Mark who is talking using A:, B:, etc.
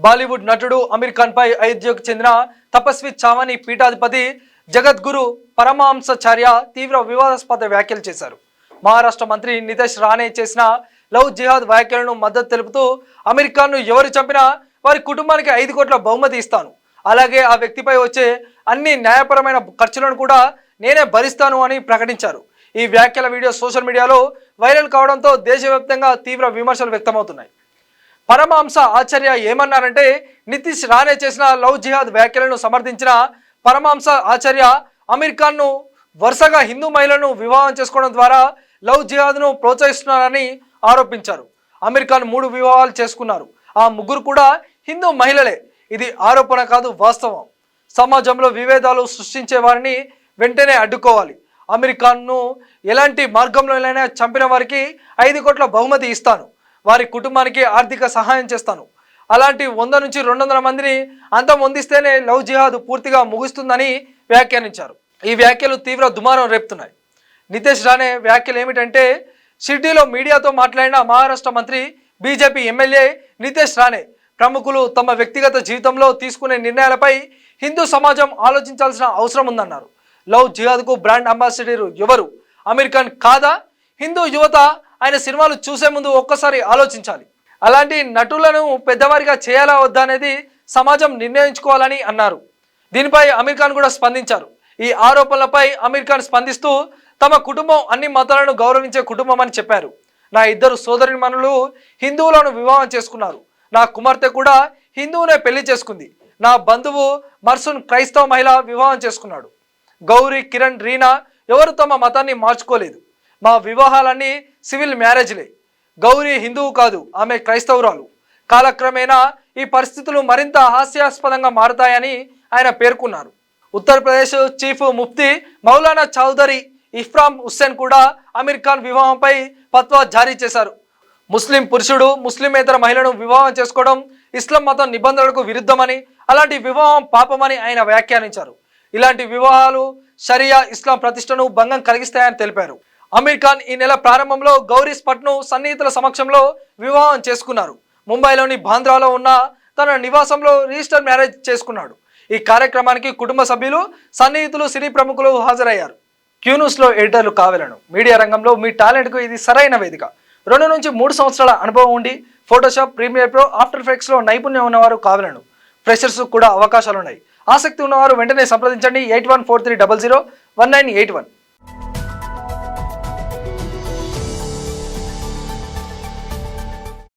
A: బాలీవుడ్ నటుడు అమీర్ ఖాన్ పై అయోధ్యకు చెందిన తపస్వి చావని పీఠాధిపతి జగద్గురు పరమహంసాచార్య తీవ్ర వివాదాస్పద వ్యాఖ్యలు చేశారు. మహారాష్ట్ర మంత్రి నితేష్ రాణే చేసిన లవ్ జిహాద్ వ్యాఖ్యలను మద్దతు తెలుపుతూ అమీర్ ఖాన్ ను ఎవరు చంపినా వారి కుటుంబానికి 5 కోట్ల బహుమతి ఇస్తాను, అలాగే ఆ వ్యక్తిపై వచ్చే అన్ని న్యాయపరమైన ఖర్చులను కూడా నేనే భరిస్తాను అని ప్రకటించారు. ఈ వ్యాఖ్యల వీడియో సోషల్ మీడియాలో వైరల్ కావడంతో దేశవ్యాప్తంగా తీవ్ర విమర్శలు వ్యక్తమవుతున్నాయి. పరమహంస ఆచార్య ఏమన్నారంటే, నితీష్ రాణే చేసిన లవ్ జిహాద్ వ్యాఖ్యలను సమర్థించిన పరమహంస ఆచార్య అమీర్ ఖాన్ ను వరుసగా హిందూ మహిళలను వివాహం చేసుకోవడం ద్వారా లవ్ జిహాద్ను ప్రోత్సహిస్తున్నారని ఆరోపించారు. అమీర్ ఖాన్ 3 వివాహాలు చేసుకున్నారు. ఆ ముగ్గురు కూడా హిందూ మహిళలే. ఇది ఆరోపణ కాదు, వాస్తవం. సమాజంలో విభేదాలు సృష్టించే వారిని వెంటనే అడ్డుకోవాలి. అమీర్ ఖాన్ను ఎలాంటి మార్గంలోనైనా చంపిన వారికి 5 కోట్ల బహుమతి ఇస్తాను, వారి కుటుంబానికి ఆర్థిక సహాయం చేస్తాను. అలాంటి 100 నుంచి 200 మందిని అంతమొందిస్తేనే లవ్ జిహాద్ పూర్తిగా ముగుస్తుందని వ్యాఖ్యానించారు. ఈ వ్యాఖ్యలు తీవ్ర దుమారం రేపుతున్నాయి. నితేష్ రాణే వ్యాఖ్యలు ఏమిటంటే, షిర్డీలో మీడియాతో మాట్లాడిన మహారాష్ట్ర మంత్రి బీజేపీ ఎమ్మెల్యే నితేష్ రాణే ప్రముఖులు తమ వ్యక్తిగత జీవితంలో తీసుకునే నిర్ణయాలపై హిందూ సమాజం ఆలోచించాల్సిన అవసరం ఉందన్నారు. లవ్ జిహాద్కు బ్రాండ్ అంబాసిడర్ ఎవరు? అమీర్ ఖాన్ కాదా? హిందూ యువత ఆయన సినిమాలు చూసే ముందు ఒక్కసారి ఆలోచించాలి. అలాంటి నటులను పెద్దవారిగా చేయాలా వద్దా అనేది సమాజం నిర్ణయించుకోవాలని అన్నారు. దీనిపై అమీర్ ఖాన్ కూడా స్పందించారు. ఈ ఆరోపణలపై అమీర్ ఖాన్ స్పందిస్తూ తమ కుటుంబం అన్ని మతాలను గౌరవించే కుటుంబం అని చెప్పారు. నా 2 సోదరీమణులు హిందువులను వివాహం చేసుకున్నారు. నా కుమార్తె కూడా హిందువునే పెళ్లి చేసుకుంది. నా బంధువు మర్సున్ క్రైస్తవ మహిళ వివాహం చేసుకున్నాడు. గౌరీ, కిరణ్, రీనా ఎవరు తమ మతాన్ని మార్చుకోలేదు. మా వివాహాలన్నీ సివిల్ మ్యారేజ్లే. గౌరీ హిందువు కాదు, ఆమె క్రైస్తవురాలు. కాలక్రమేణా ఈ పరిస్థితులు మరింత హాస్యాస్పదంగా మారతాయని ఆయన పేర్కొన్నారు. ఉత్తరప్రదేశ్ చీఫ్ ముఫ్తీ మౌలానా చౌదరి ఇఫ్రామ్ హుస్సేన్ కూడా అమీర్ ఖాన్ వివాహంపై ఫత్వా జారీ చేశారు. ముస్లిం పురుషుడు ముస్లిమేతర మహిళను వివాహం చేసుకోవడం ఇస్లాం మతం నిబంధనలకు విరుద్ధమని, అలాంటి వివాహం పాపమని ఆయన వ్యాఖ్యానించారు. ఇలాంటి వివాహాలు షరియా ఇస్లాం ప్రతిష్టను భంగం కలిగిస్తాయని తెలిపారు. అమీర్ ఖాన్ ఈ నెల ప్రారంభంలో గౌరీ స్పట్ను సన్నిహితుల సమక్షంలో వివాహం చేసుకున్నారు. ముంబైలోని బాంద్రాలో ఉన్న తన నివాసంలో రిజిస్టర్ మ్యారేజ్ చేసుకున్నాడు. ఈ కార్యక్రమానికి కుటుంబ సభ్యులు, సన్నిహితులు, సినీ ప్రముఖులు హాజరయ్యారు. క్యూన్యూస్లో ఎడిటర్లు కావాలను మీడియా రంగంలో మీ టాలెంట్కు ఇది సరైన వేదిక. 2 నుంచి 3 సంవత్సరాల అనుభవం ఉండి ఫోటోషాప్, ప్రీమియర్ ప్రో, ఆఫ్టర్ ఎఫెక్ట్స్లో నైపుణ్యం ఉన్నవారు కావాలను. ఫ్రెషర్స్ కూడా అవకాశాలున్నాయి. ఆసక్తి ఉన్నవారు వెంటనే సంప్రదించండి. 8143001981.